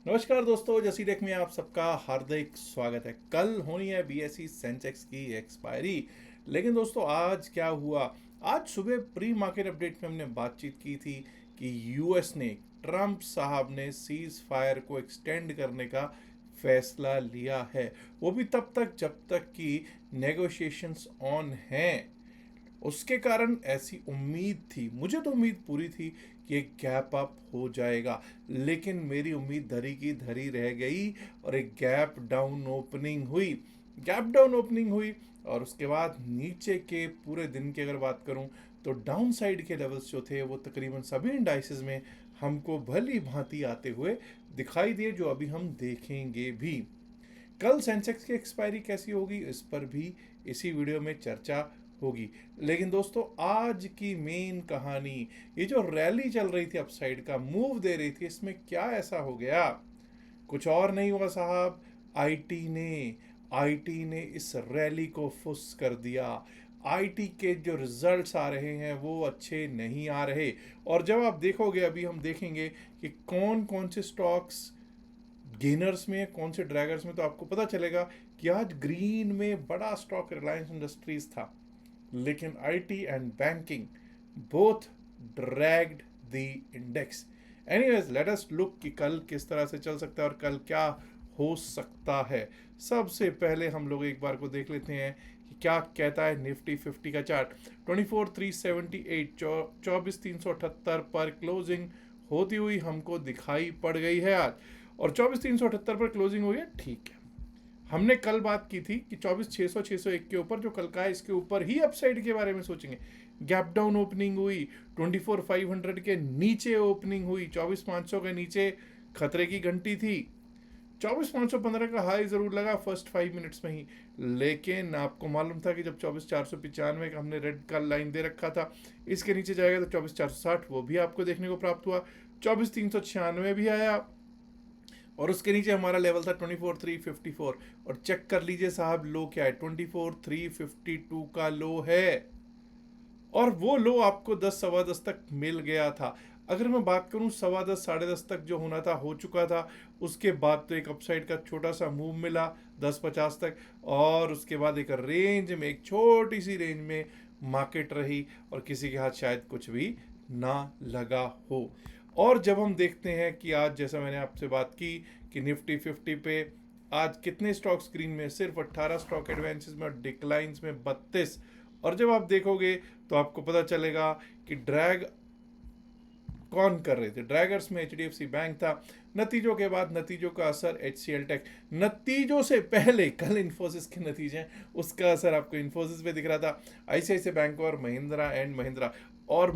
नमस्कार दोस्तों, जैसी टेक में आप सबका हार्दिक स्वागत है। कल होनी है बीएसई सेंसेक्स की एक्सपायरी। लेकिन दोस्तों आज क्या हुआ? आज सुबह प्री मार्केट अपडेट में हमने बातचीत की थी कि यूएस ने, ट्रंप साहब ने सीज फायर को एक्सटेंड करने का फैसला लिया है। वो भी तब तक जब तक कि नेगोशिएशंस ऑन हैं। उसके कारण ऐसी उम्मीद थी, मुझे तो उम्मीद पूरी थी कि एक गैप अप हो जाएगा। लेकिन मेरी उम्मीद धरी की धरी रह गई और एक गैप डाउन ओपनिंग हुई। और उसके बाद नीचे के पूरे दिन की अगर बात करूं तो डाउन साइड के लेवल्स जो थे वो तकरीबन सभी इंडाइसेस में हमको भली भांति आते हुए दिखाई दिए, जो अभी हम देखेंगे भी। कल सेंसेक्स की एक्सपायरी कैसी होगी इस पर भी इसी वीडियो में चर्चा होगी। लेकिन दोस्तों आज की मेन कहानी, ये जो रैली चल रही थी, अपसाइड का मूव दे रही थी, इसमें क्या ऐसा हो गया? कुछ और नहीं हुआ साहब, आईटी ने आईटी ने इस रैली को फुस कर दिया। आईटी के जो रिजल्ट्स आ रहे हैं वो अच्छे नहीं आ रहे। और जब आप देखोगे, अभी हम देखेंगे कि कौन कौन से स्टॉक्स गेनर्स में, कौन से ड्रैगर्स में, तो आपको पता चलेगा कि आज ग्रीन में बड़ा स्टॉक रिलायंस इंडस्ट्रीज था। लेकिन IT and banking both dragged the index. Anyways, let us look कि कल किस तरह से चल सकता है और कल क्या हो सकता है। सबसे पहले हम लोग एक बार को देख लेते हैं कि क्या कहता है निफ्टी 50 का चार्ट। 24,378, 24,378 पर क्लोजिंग होती हुई हमको दिखाई पड़ गई है आज। और 24,378 पर क्लोजिंग हुई है, ठीक है। हमने कल बात की थी कि 24,600 601 के ऊपर जो कल का है, इसके ऊपर ही अपसाइड के बारे में सोचेंगे। गैप डाउन ओपनिंग हुई, 24,500 के नीचे ओपनिंग हुई, 24,500 के नीचे खतरे की घंटी थी। 24,515 का हाई जरूर लगा फर्स्ट 5 मिनट्स में ही। लेकिन आपको मालूम था कि जब 24,495 का हमने रेड का लाइन दे रखा था, इसके नीचे जाएगा तो 24,460 वो भी आपको देखने को प्राप्त हुआ। 24,396 भी आया और उसके नीचे हमारा लेवल था 24,354। और चेक कर लीजिए साहब, लो क्या है? 24,352 का लो है। और वो लो आपको 10 सवा 10 तक मिल गया था। अगर मैं बात करूं, सवा 10 साढ़े 10 तक जो होना था हो चुका था। उसके बाद तो एक अपसाइड का छोटा सा मूव मिला 10,50 तक, और उसके बाद एक रेंज में, एक छोटी सी रेंज में मार्केट रही और किसी के हाथ शायद कुछ भी ना लगा हो। और जब हम देखते हैं कि आज, जैसा मैंने आपसे बात की कि निफ्टी 50 पे आज कितने स्टॉक स्क्रीन में, सिर्फ 18 स्टॉक एडवांसेस में और डिक्लाइंस में 32। और जब आप देखोगे तो आपको पता चलेगा कि ड्रैग कौन कर रहे थे। ड्रैगर्स में एचडीएफसी बैंक था। नतीजों के बाद नतीजों का असर एचसीएल टेक, नतीजों से पहले कल इन्फोसिस के नतीजे हैं, उसका असर आपको इन्फोसिस पे दिख रहा था। आईसीआईसीआई बैंक और महिंद्रा एंड महिंद्रा, और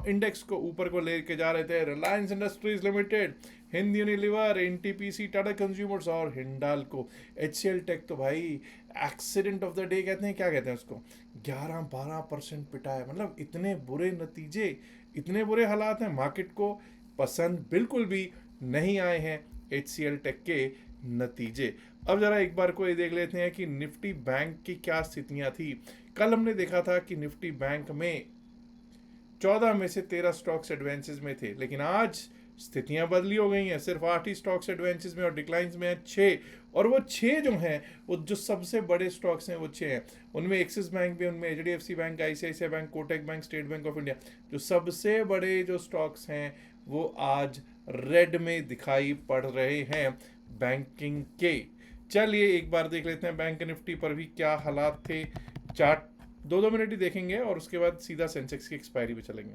इंडेक्स को ऊपर को लेके जा रहे थे Reliance industries limited, Hind Unilever, NTPC, Tata consumers और हिंडाल्को। एचसीएल टेक तो भाई एक्सीडेंट ऑफ द डे कहते हैं, क्या कहते हैं उसको, 11-12% पिटा है। मतलब इतने बुरे नतीजे, इतने बुरे हालात हैं, मार्केट को पसंद बिल्कुल भी नहीं आए हैं एचसीएल टेक के नतीजे। अब जरा एक बार को ये देख लेते हैं कि निफ्टी बैंक की क्या स्थितियां थी। कल हमने देखा था कि निफ्टी बैंक में 14 में से 13 स्टॉक्स एडवांसेस में थे, लेकिन आज स्थितियां बदली हो गई हैं। सिर्फ 8 ही स्टॉक्स एडवांसेस में और डिक्लाइंस में है 6। और वो 6 जो हैं, वो जो सबसे बड़े स्टॉक्स हैं वो 6 हैं। उनमें एक्सिस बैंक भी, उनमें HDFC bank, ICICI bank, Kotak bank, state bank of India, जो सबसे बड़े जो स्टॉक्स हैं वो आज रेड में दिखाई पड़ रहे हैं बैंकिंग के। चलिए एक बार देख लेते हैं बैंक निफ्टी पर भी क्या हालात थे। चार्ट 2-2 मिनट ही देखेंगे और उसके बाद सीधा सेंसेक्स की एक्सपायरी पे चलेंगे।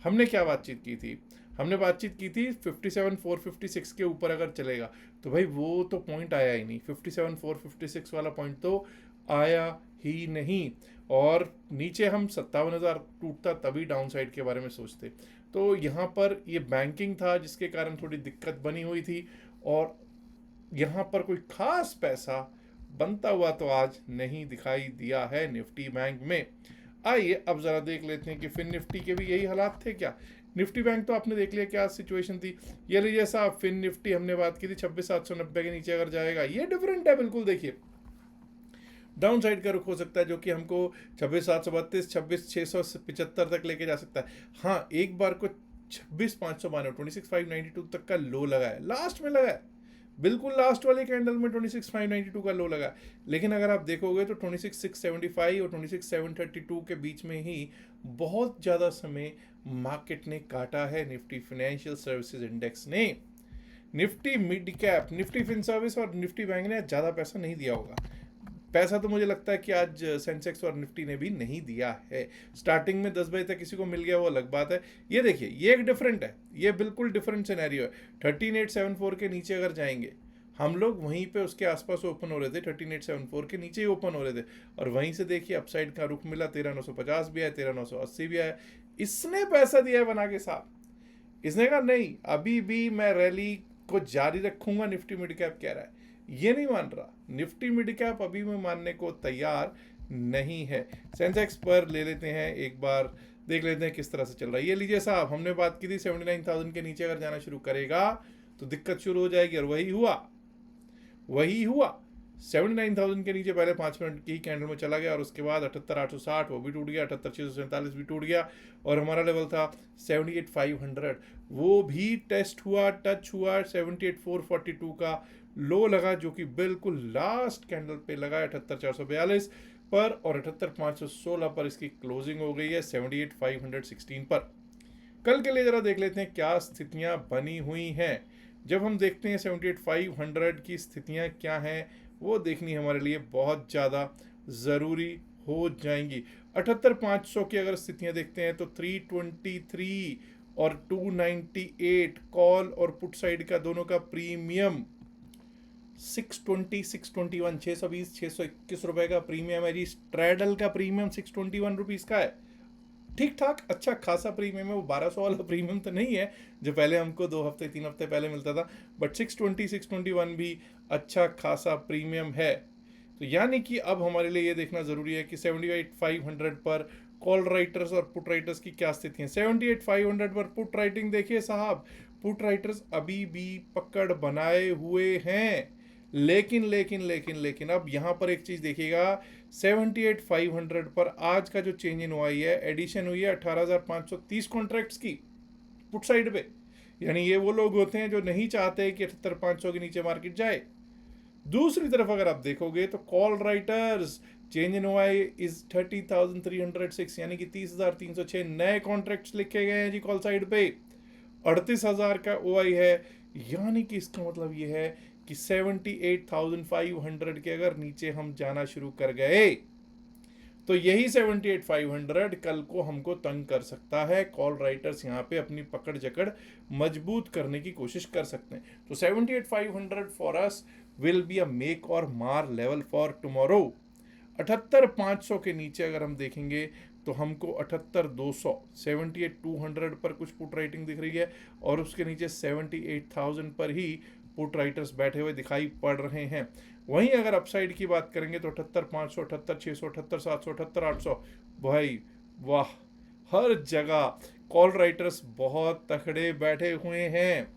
हमने क्या बातचीत की थी? हमने बातचीत की थी 57,456 के ऊपर अगर चलेगा तो भाई वो तो पॉइंट आया ही नहीं। 57,456 वाला पॉइंट तो आया ही नहीं। और नीचे हम 57,000 टूटता तभी डाउन साइड के बारे में सोचते। तो यहाँ पर ये बैंकिंग था जिसके कारण थोड़ी दिक्कत बनी हुई थी, और यहाँ पर कोई खास पैसा बनता हुआ तो आज नहीं दिखाई दिया है निफ्टी बैंक में। आइए अब जरा देख लेते हैं कि फिर निफ्टी के भी यही हालात थे क्या। निफ्टी बैंक तो आपने देख लिया क्या सिचुएशन थी। ये लीजिए साहब, फिर निफ्टी हमने बात की थी 26,790 के नीचे अगर जाएगा, ये डिफरेंट है बिल्कुल। देखिए डाउन साइड का रुख हो सकता है जो कि हमको 26,732, 26,675 तक लेके जा सकता है। हाँ, एक बार को 26,592, 26,592 तक का लो लगा है, लास्ट में लगा है। बिल्कुल लास्ट वाले कैंडल में 26,592 का लो लगा, लेकिन अगर आप देखोगे तो 26,675 और 26,732 के बीच में ही बहुत ज़्यादा समय मार्केट ने काटा है। निफ्टी फिनेंशियल सर्विसेज इंडेक्स ने, Nifty mid cap, Nifty fin service और निफ्टी बैंक ने ज़्यादा पैसा नहीं दिया होगा। पैसा तो मुझे लगता है कि आज सेंसेक्स और निफ्टी ने भी नहीं दिया है। स्टार्टिंग में 10 बजे तक किसी को मिल गया वो अलग बात है। ये देखिए, ये एक डिफरेंट है, ये बिल्कुल डिफरेंट सिनेरियो है। 13,874 के नीचे अगर जाएंगे, हम लोग वहीं पे उसके आसपास ओपन हो रहे थे, 13,874 के नीचे ही ओपन हो रहे थे, और वहीं से देखिए अपसाइड का रुख मिला, 13,950 भी आया, 13,980 भी आया। इसने पैसा दिया है बना के साहब। इसने कहा नहीं, अभी भी मैं रैली को जारी रखूंगा, निफ्टी मिड कैप कह रहा है। ये नहीं मान रहा, निफ्टी मिड कैप अभी भी मानने को तैयार नहीं है। सेंसेक्स पर ले लेते हैं एक बार, देख लेते हैं किस तरह से चल रहा है। ये लीजिए साहब, हमने बात की थी 79,000 के नीचे अगर जाना शुरू करेगा तो दिक्कत शुरू हो जाएगी, और वही हुआ। 79,000 के नीचे पहले 5 मिनट की कैंडल में चला गया, और उसके बाद 78,860 वो भी टूट गया, 78,647 भी टूट गया, और हमारा लेवल था 78,500, वो भी टेस्ट हुआ, टच हुआ। 78,442 का लो लगा, जो कि बिल्कुल लास्ट कैंडल पे लगा 78,442 पर, और 78,516 पर इसकी क्लोजिंग हो गई है 78,516 पर। कल के लिए जरा देख लेते हैं क्या स्थितियां बनी हुई हैं। जब हम देखते हैं 78,500 की स्थितियां क्या हैं, वो देखनी हमारे लिए बहुत ज़्यादा ज़रूरी हो जाएंगी। 78,500 की अगर स्थितियां देखते हैं तो 323 और 298 कॉल और पुट साइड का दोनों का प्रीमियम 620, 621, 620, 621 रुपए का प्रीमियम है जी। स्ट्रैडल का प्रीमियम 621 रुपीज़ का है। ठीक ठाक अच्छा खासा प्रीमियम है, वो 1200 वाला प्रीमियम तो नहीं है जो पहले हमको 2 हफ्ते 3 हफ्ते पहले मिलता था, बट 620, 621 भी अच्छा खासा प्रीमियम है। तो यानी कि अब हमारे लिए ये देखना ज़रूरी है कि 78,500 पर कॉल राइटर्स और पुट राइटर्स की क्या स्थिति है। 78,500 पर पुट राइटिंग देखिए साहब, पुट राइटर्स अभी भी पकड़ बनाए हुए हैं, लेकिन अब यहाँ पर एक चीज़ देखिएगा, 78,500 पर आज का जो चेंज इन हुआ है, एडिशन हुई है 18,530 कॉन्ट्रैक्ट्स की पुट साइड पे। यानी ये वो लोग होते हैं जो नहीं चाहते कि 78,500 के नीचे मार्केट जाए। दूसरी तरफ अगर आप देखोगे तो कॉल राइटर्स चेंज इन हुआ है इज 30,306, यानी कि 30,306 नए कॉन्ट्रैक्ट्स लिखे गए हैं जी कॉल साइड पे। 38,000 का ओआई है, यानी कि इसका मतलब ये है कि 78,500 के अगर नीचे हम जाना शुरू कर गए तो यही 78,500 कल को हमको तंग कर सकता है। कॉल राइटर्स यहाँ पे अपनी पकड़ जकड़ मजबूत करने की कोशिश कर सकते हैं। तो 78,500 for us will be a make और मार लेवल फॉर टुमारो। 78,500 के नीचे अगर हम देखेंगे तो हमको 78,200, 78,200 पर कुछ पुट राइटिंग दिख रही है, और उसके नीचे 78,000 पर ही पुट राइटर्स बैठे हुए दिखाई पड़ रहे हैं। वहीं अगर अपसाइड की बात करेंगे तो 78,500, 78,600, 78,700, 78,800, भाई वाह, हर जगह कॉल राइटर्स बहुत तकड़े बैठे हुए हैं।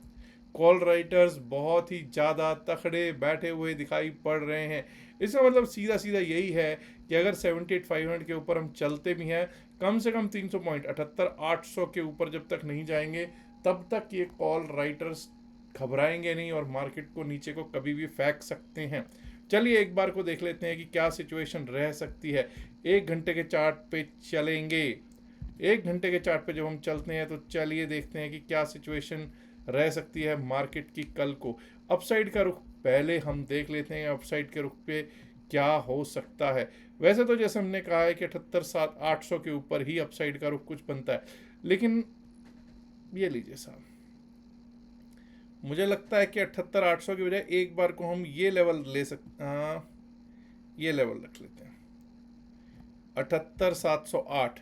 कॉल राइटर्स बहुत ही ज़्यादा तकड़े बैठे हुए दिखाई पड़ रहे हैं। इसका मतलब सीधा सीधा यही है कि अगर 78,500 के ऊपर हम चलते भी हैं, कम से कम 300 पॉइंट 78,800 के ऊपर जब तक नहीं जाएंगे तब तक ये कॉल राइटर्स घबराएंगे नहीं और मार्केट को नीचे को कभी भी फेंक सकते हैं। चलिए एक बार को देख लेते हैं कि क्या सिचुएशन रह सकती है। 1 घंटे के चार्ट पे चलेंगे। 1 घंटे के चार्ट पे जब हम चलते हैं तो चलिए देखते हैं कि क्या सिचुएशन रह सकती है मार्केट की कल को। अपसाइड का रुख पहले हम देख लेते हैं, अपसाइड के रुख पे क्या हो सकता है। वैसे तो जैसे हमने कहा है कि 78,800 के ऊपर ही अपसाइड का रुख कुछ बनता है, लेकिन ये लीजिए साहब, मुझे लगता है कि 78,800 की बजाय एक बार को हम ये लेवल ले सकते, ये लेवल रख लेते हैं 78,708,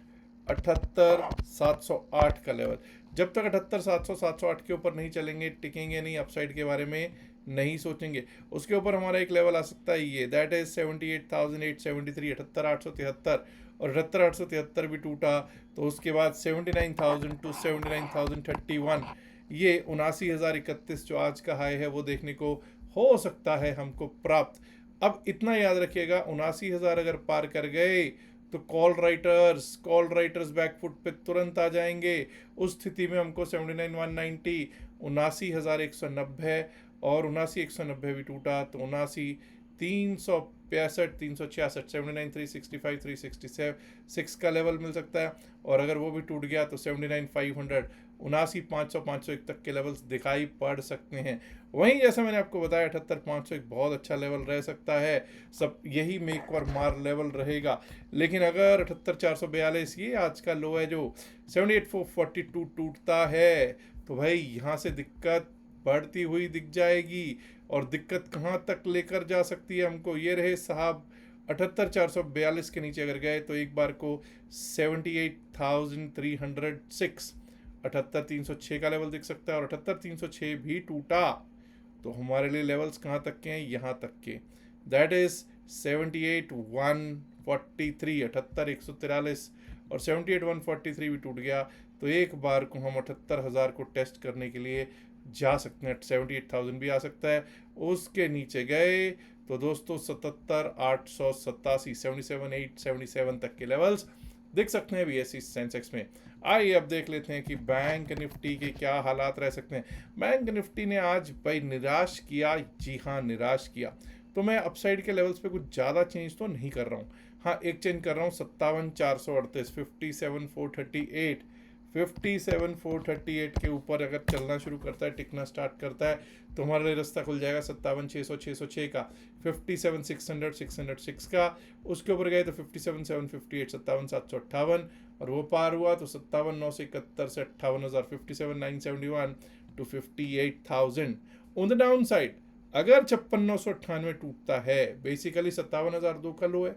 78,708 का लेवल। जब तक 78,700, 708 के ऊपर नहीं चलेंगे, टिकेंगे नहीं, अपसाइड के बारे में नहीं सोचेंगे। उसके ऊपर हमारा एक लेवल आ सकता है ये, दैट इज 78,873, 78,873, और 78,873 भी टूटा तो उसके बाद 79,000 टू 79,031, ये 79,031 जो आज का हाई है वो देखने को हो सकता है हमको प्राप्त। अब इतना याद रखिएगा, 79,000 अगर पार कर गए तो कॉल राइटर्स बैकफुट पे तुरंत आ जाएंगे। उस स्थिति में हमको 79,190, 79,190 और 79,190 भी टूटा, तो 79,365, 366, 79,365, 366 का लेवल मिल सकता है। और अगर वो भी टूट गया तो 79,500, 79,500, 501 तक के लेवल्स दिखाई पड़ सकते हैं। वहीं जैसा मैंने आपको बताया 78,500 एक बहुत अच्छा लेवल रह सकता है, सब यही मेक और मार लेवल रहेगा। लेकिन अगर 78,442 ये आज का लो है जो 78,442 टूटता है, तो भाई यहाँ से दिक्कत बढ़ती हुई दिख जाएगी। और दिक्कत कहाँ तक लेकर जा सकती है हमको, ये रहे साहब 78,442 के नीचे अगर गए तो एक बार को 78,306, 78,306 का लेवल दिख सकता है। और 78,306 भी टूटा तो हमारे लिए लेवल्स कहाँ तक के हैं, यहाँ तक के, दैट इज 78,143, 78,143, और 78,143 भी टूट गया तो एक बार को हम 78,000 को टेस्ट करने के लिए जा सकते हैं। 78,000 भी आ सकता है। उसके नीचे गए तो दोस्तों 77,887, 77,877 तक के लेवल्स देख सकते हैं BSE सेंसेक्स में। आइए अब देख लेते हैं कि बैंक निफ्टी के क्या हालात रह सकते हैं। बैंक निफ्टी ने आज भाई निराश किया, जी हाँ निराश किया। तो मैं अपसाइड के लेवल्स पे कुछ ज़्यादा चेंज तो नहीं कर रहा हूँ। हाँ एक चेंज कर रहा हूँ, 57,438, 57,438, 57,438 के ऊपर अगर चलना शुरू करता है, टिकना स्टार्ट करता है, तो हमारे लिए रास्ता खुल जाएगा 57,600, 606 का, 57,600, 606 का। उसके ऊपर गए तो 57,758, 57,758, और वो पार हुआ तो 57,971 से 58,000, 57,971 to 58,000। On the down side अगर 56,998 टूटता है, बेसिकली 57,002 का लो है,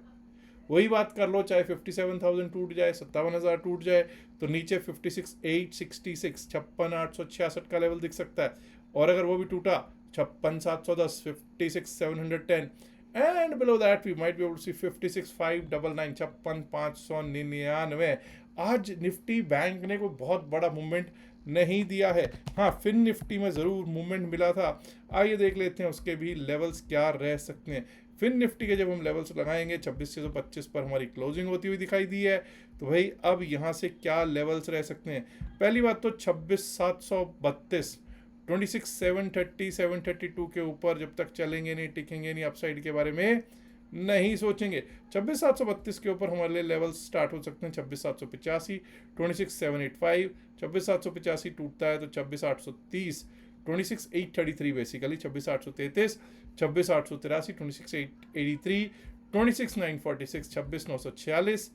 वही बात कर लो, चाहे 57,000 टूट जाए, 57,000 टूट जाए, तो नीचे 56,866, 56,866 का लेवल दिख सकता है। और अगर वो भी टूटा 56,710, 56,710, and below that we might be able to see 56,599, 56,599। आज निफ्टी बैंक ने कोई बहुत बड़ा मूवमेंट नहीं दिया है। हाँ फिन निफ्टी में ज़रूर मूवमेंट मिला था। आइए देख लेते हैं उसके भी लेवल्स क्या रह सकते हैं। फिन निफ्टी के जब हम लेवल्स लगाएंगे 26,625 पर हमारी क्लोजिंग होती हुई दिखाई दी है, तो भाई अब यहाँ से क्या लेवल्स रह सकते हैं। पहली बात तो 26,732, 26,730, 732 के ऊपर जब तक चलेंगे नहीं, टिकेंगे नहीं, अपसाइड के बारे में नहीं सोचेंगे। 26,732 के ऊपर हमारे लिए लेवल्स स्टार्ट हो सकते हैं 26,785, 26,785, 26,785 टूटता है तो 26,830, 26,833 बेसिकली, 26,833, 26,883, 26,883, 26,946, 26,946,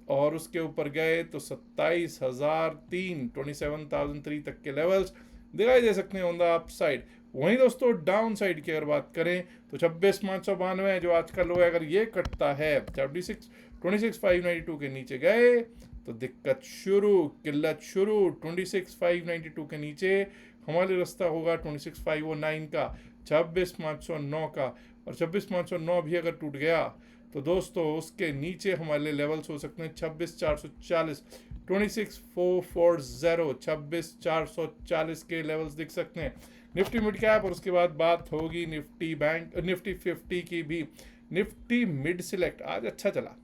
और उसके ऊपर गए तो 27,003, 27,003 तक के लेवल्स दिखाई दे सकते हैं ऑन द अप साइड। वहीं दोस्तों डाउन साइड की अगर बात करें तो 26,592 जो आज का लो है, अगर ये कटता है 26,592 के नीचे गए तो दिक्कत शुरू, किल्लत शुरू। 26,592 के नीचे हमारे रास्ता होगा 26,509 का, 26,509 का, और 26,509 भी अगर टूट गया तो दोस्तों उसके नीचे हमारे लेवल्स हो सकते हैं 26,440, 26,440, 26,440 के लेवल्स दिख सकते हैं निफ्टी मिड कैप। और उसके बाद बात होगी निफ्टी बैंक, निफ्टी 50 की भी। निफ्टी मिड सिलेक्ट आज अच्छा चला,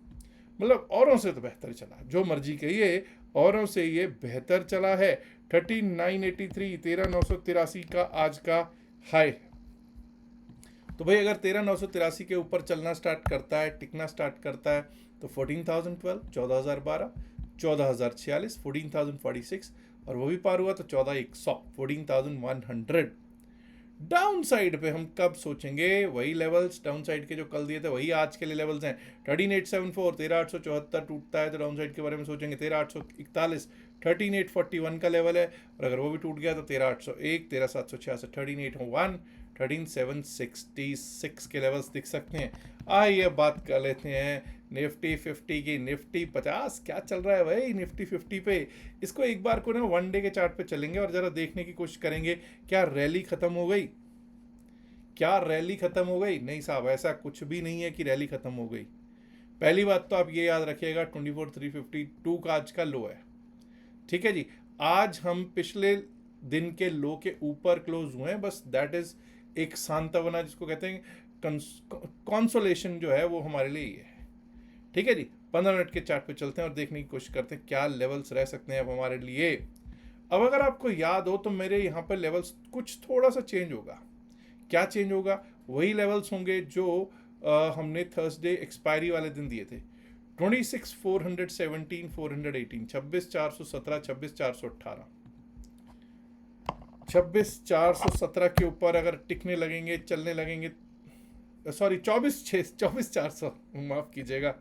मतलब औरों से तो बेहतर चला, जो मर्जी कहिए, औरों से ये बेहतर चला है। 13,983, 13,983 का आज का हाई है। तो भाई अगर 13,983 के ऊपर चलना स्टार्ट करता है, टिकना स्टार्ट करता है, तो 14,012, 14,012, 14,046, 14,046, और वो भी पार हुआ तो 14,100, 14,100। डाउन साइड पे हम कब सोचेंगे, वही लेवल्स डाउन साइड के जो कल दिए थे वही आज के लिए लेवल्स हैं। 13,874, 13,874 टूटता है तो डाउन साइड के बारे में सोचेंगे। 13,841, 13,841 का लेवल है, और अगर वो भी टूट गया तो 13,801, 13,766, 13,801, 13,766 के लेवल्स दिख सकते हैं। आइए बात कर लेते हैं निफ्टी 50 की। निफ्टी 50 क्या चल रहा है भाई निफ्टी 50 पे। इसको एक बार को ना वन डे के चार्ट पे चलेंगे और ज़रा देखने की कोशिश करेंगे, क्या रैली ख़त्म हो गई, क्या रैली ख़त्म हो गई। नहीं साहब, ऐसा कुछ भी नहीं है कि रैली ख़त्म हो गई। पहली बात तो आप ये याद रखिएगा 24,352 का आज का लो है, ठीक है जी। आज हम पिछले दिन के लो के ऊपर क्लोज हुए हैं, बस दैट इज़ एक सांत्वना जिसको कहते हैं, कंसोलेशन जो है वो हमारे लिए ये है, ठीक है जी। 15 मिनट के चार्ट पे चलते हैं और देखने की कोशिश करते हैं क्या लेवल्स रह सकते हैं अब हमारे लिए। अब अगर आपको याद हो तो मेरे यहाँ पर लेवल्स कुछ थोड़ा सा चेंज होगा। क्या चेंज होगा? वही लेवल्स होंगे जो हमने थर्सडे एक्सपायरी वाले दिन दिए थे। 26,417, 418, 26,417, 26,418, 26,417 के ऊपर अगर टिकने लगेंगे, चलने लगेंगे, सॉरी 24,400, माफ़ कीजिएगा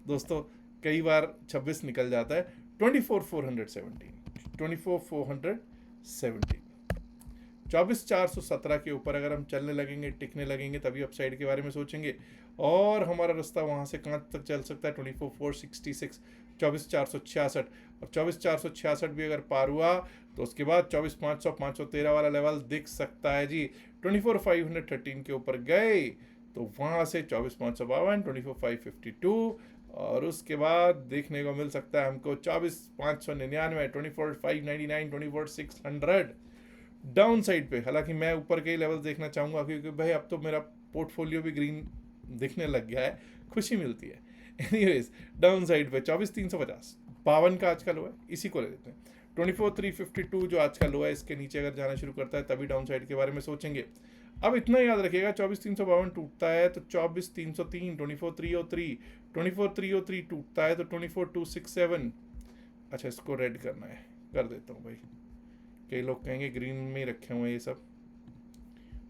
दोस्तों, कई बार 26 निकल जाता है। 24,417, 24,417, 24,417 के ऊपर अगर हम चलने लगेंगे, टिकने लगेंगे, तभी अपसाइड के बारे में सोचेंगे। और हमारा रास्ता वहाँ से कहाँ तक चल सकता है? 24,466, 24,466, और 24,466 भी अगर पार हुआ तो उसके बाद 24,500, 513 वाला लेवल दिख सकता है जी। 24,513 के ऊपर गए तो वहाँ से 24,552, 24,552, और उसके बाद देखने को मिल सकता है हमको 24,599, 24,599, 24,600 डाउन साइड पे। हालांकि मैं ऊपर के ही लेवल देखना चाहूँगा, क्योंकि भाई अब तो मेरा पोर्टफोलियो भी ग्रीन दिखने लग गया है, खुशी मिलती है। एनीवेज, डाउन साइड पे 24,350, 52 का आज का लो है, इसी को ले लेते हैं। 24,352 जो आज का लो है, इसके नीचे अगर जाना शुरू करता है तभी डाउन साइड के बारे में सोचेंगे। अब इतना याद रखिएगा, 24,352 टूटता है तो 24,303, 24,303, 24,303 टूटता है तो 24,267। अच्छा, इसको रेड करना है, कर देता हूँ भाई, कई लोग कहेंगे ग्रीन में रखे हुए ये सब।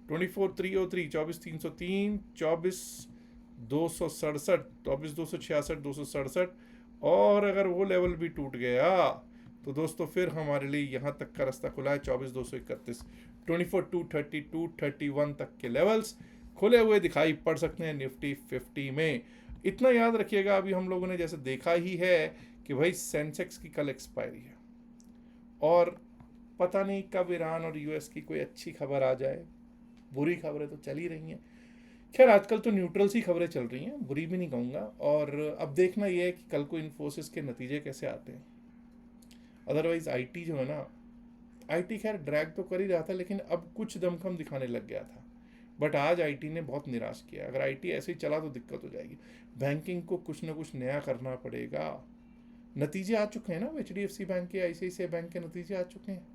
24,303, 24,303, 24,267, 24,266, 267, और अगर वो लेवल भी टूट गया तो दोस्तों फिर हमारे लिए यहाँ तक का रास्ता खुला है। 24,231, 24,230, 231 तक के लेवल्स खुले हुए दिखाई पड़ सकते हैं निफ्टी 50 में। इतना याद रखिएगा, अभी हम लोगों ने जैसे देखा ही है कि भाई सेंसेक्स की कल एक्सपायरी है, और पता नहीं कब ईरान और यूएस की कोई अच्छी खबर आ जाए। बुरी खबरें तो चल ही रही हैं, खैर आजकल तो न्यूट्रल सी खबरें चल रही हैं, बुरी भी नहीं कहूँगा। और अब देखना ये है कि कल को इन्फोसिस के नतीजे कैसे आते हैं। अदरवाइज आईटी जो है ना, आईटी खैर ड्रैग तो कर ही रहा था, लेकिन अब कुछ दमखम दिखाने लग गया था। बट आज आईटी ने बहुत निराश किया। अगर आईटी ऐसे ही चला तो दिक्कत हो जाएगी। बैंकिंग को कुछ ना कुछ नया करना पड़ेगा। नतीजे आ चुके हैं ना, एचडीएफसी बैंक के, आईसीआईसीआई बैंक के नतीजे आ चुके हैं।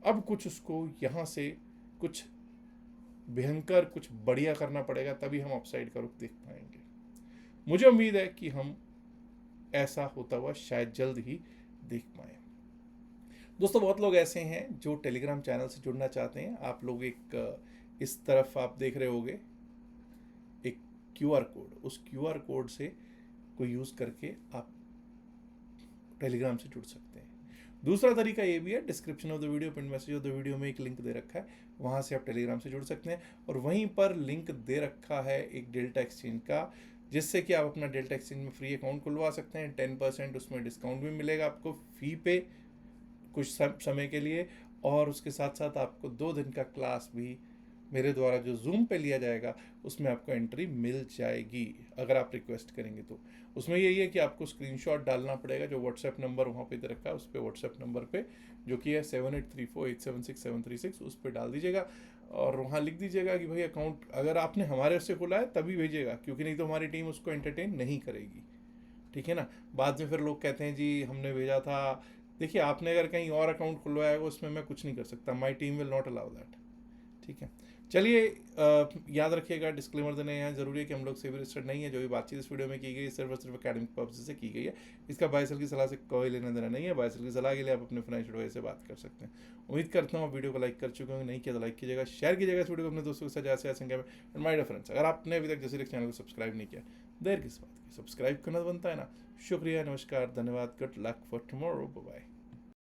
अब कुछ उसको यहाँ से कुछ भयंकर, कुछ बढ़िया करना पड़ेगा, तभी हम अपसाइड का रुख देख पाएंगे। मुझे उम्मीद है कि हम ऐसा होता हुआ शायद जल्द ही देख पाए। दोस्तों, बहुत लोग ऐसे हैं जो टेलीग्राम चैनल से जुड़ना चाहते हैं। आप लोग एक इस तरफ आप देख रहे होंगे एक क्यूआर कोड, उस क्यूआर कोड से को यूज़ करके आप टेलीग्राम से जुड़ सकते हैं। दूसरा तरीका ये भी है, description of the video, pin message of the video में एक लिंक दे रखा है, वहाँ से आप टेलीग्राम से जुड़ सकते हैं। और वहीं पर लिंक दे रखा है एक डेल्टा एक्सचेंज का, जिससे कि आप अपना डेल्टा एक्सचेंज में फ्री अकाउंट खुलवा सकते हैं। 10% उसमें डिस्काउंट भी मिलेगा आपको फी पे कुछ समय के लिए, और उसके साथ साथ आपको 2 दिन का क्लास भी मेरे द्वारा जो जूम पे लिया जाएगा उसमें आपको एंट्री मिल जाएगी, अगर आप रिक्वेस्ट करेंगे तो। उसमें यही है कि आपको स्क्रीनशॉट डालना पड़ेगा, जो व्हाट्सएप नंबर वहाँ पे दे रखा है उस पर, व्हाट्सएप नंबर पे जो कि है 7834876736, उस पर डाल दीजिएगा और वहाँ लिख दीजिएगा कि भाई अकाउंट अगर आपने हमारे से खुला है तभी भेजिएगा, क्योंकि नहीं तो हमारी टीम उसको एंटरटेन नहीं करेगी। ठीक है ना। बाद में फिर लोग कहते हैं जी हमने भेजा था। देखिए, आपने अगर कहीं और अकाउंट खुलवाया है उसमें मैं कुछ नहीं कर सकता, my team will not allow that. ठीक है, चलिए याद रखिएगा, डिस्क्लेमर देना यहाँ जरूरी है कि हम लोग सेबी रजिस्टर्ड नहीं है। जो भी बातचीत इस वीडियो में की गई सिर्फ और सिर्फ एकेडमिक पर्पज से की गई है। इसका बाय सेल की सलाह से कोई लेना देना नहीं है। बाय सेल की सलाह के लिए आप अपने फाइनेंशियल एडवाइजर से बात कर सकते हैं। उम्मीद करता हूँ आप वीडियो को लाइक कर चुके होंगे, नहीं किया तो लाइक कीजिएगा, शेयर कीजिएगा इस वीडियो को अपने दोस्तों के साथ ज़्यादा से ज़्यादा संख्या में। एंड माय डियर फ्रेंड्स, अगर आपने अभी तक जैसे चैनल को सब्सक्राइब नहीं किया, देर किस बात की, सब्सक्राइब करना बनता है ना। शुक्रिया, नमस्कार, धन्यवाद, good luck for tomorrow, bye bye.